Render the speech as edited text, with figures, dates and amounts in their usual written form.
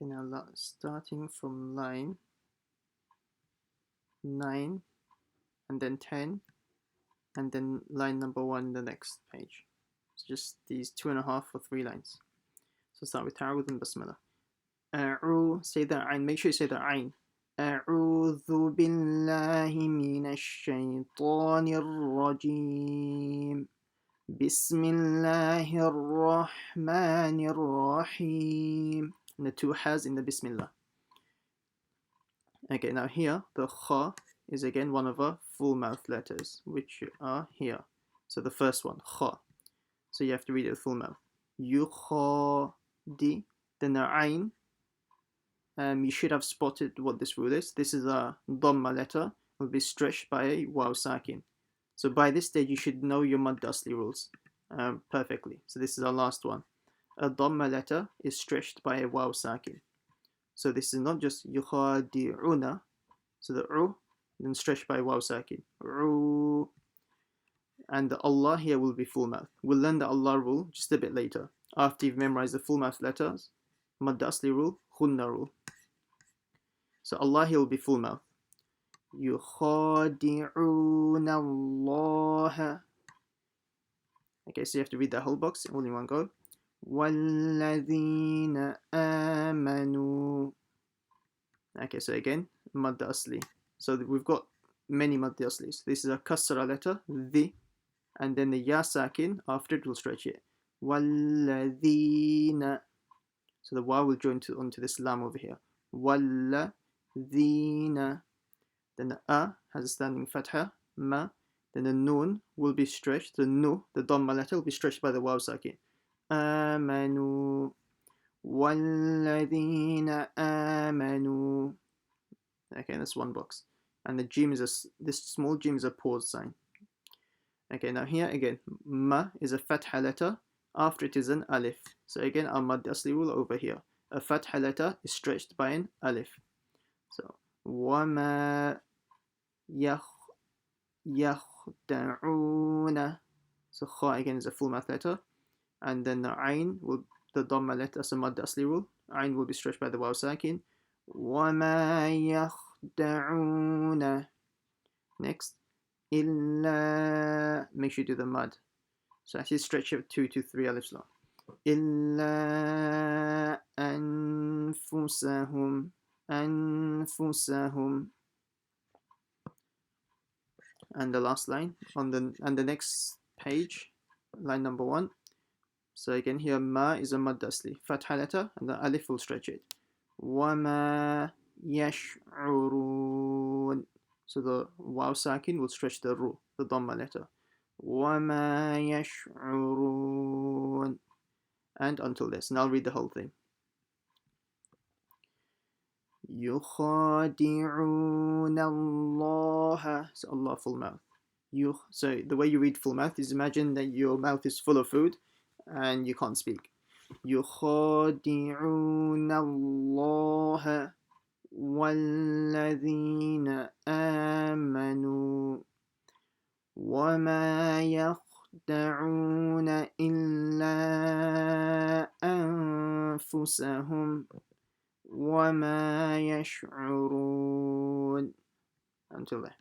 Okay, now starting from line 9 and then 10 and then line number 1 the next page. It's just these 2.5 or 3 lines. So start with ta'awudh and basmala. Say the ayn, make sure you say the ayn. أعوذ بالله من الشيطان الرجيم بسم الله الرحمن الرحيم. And the 2 has in the Bismillah. Okay, now here the kha is again one of our full mouth letters, which are here. So the first one, kha. So you have to read it with full mouth. Yukhadi. Then the ayn. You should have spotted what this rule is. This is a dhamma letter. It will be stretched by a waw sakin. So by this stage, you should know your mad asli rules perfectly. So this is our last one. A dhamma letter is stretched by a waw sakin. So this is not just yukhadi'una. So the u, then stretched by waw sakin. U. And the Allah here will be full mouth. We'll learn the Allah rule just a bit later. After you've memorized the full mouth letters, mad asli rule, khunna rule. So Allah here will be full mouth. يُخَادِعُونَ اللَّهَ. Okay, so you have to read that whole box all in one go. وَالَّذِينَ آمَنُوا. Okay, so again, mad asli. So we've got many mad aslis. This is a kasra letter, the, and then the ya sakin after it will stretch it. وَالَّذِينَ. So the waw will join onto this lam over here. وَالَّذِينَ. Then the a has a standing fatha, ma. Then the noon will be stretched. The nu, the dhamma letter, will be stretched by the waw sakin. Amanu. Walladhina amanu. Okay, that's one box. And the jim is this small jim is a pause sign. Okay, now here again, ma is a fatha letter. After it is an alif. So again, our mad asli rule over here. A fatha letter is stretched by an alif. So, wama yakhda'una. So kha again is a full mouth letter, and then the ayn will, the dhamma letter, so mad asli rule, ayn will be stretched by the waw sakin. Wama yakhda'una. Next, illa, make sure you do the mad. So actually stretch it 2 to 3 alifs long. Illa anfusahum. Anfusahum. And the last line on the next page, line number 1. So again here ma is a mad asli, fatha letter, and the alif will stretch it. Wama yash'urun. So the waw sakin will stretch the ru, the dhamma letter. Wama yash'urun. And until this. And I'll read the whole thing. يُخَادِعُونَ اللَّهَ. So Allah full mouth. So the way you read full mouth is imagine that your mouth is full of food and you can't speak. يُخَادِعُونَ اللَّهَ وَالَّذِينَ آمَنُوا وَمَا يَخْدَعُونَ إِلَّا أَنفُسَهُمْ وَمَا يَشْعُرُونَ. Until there.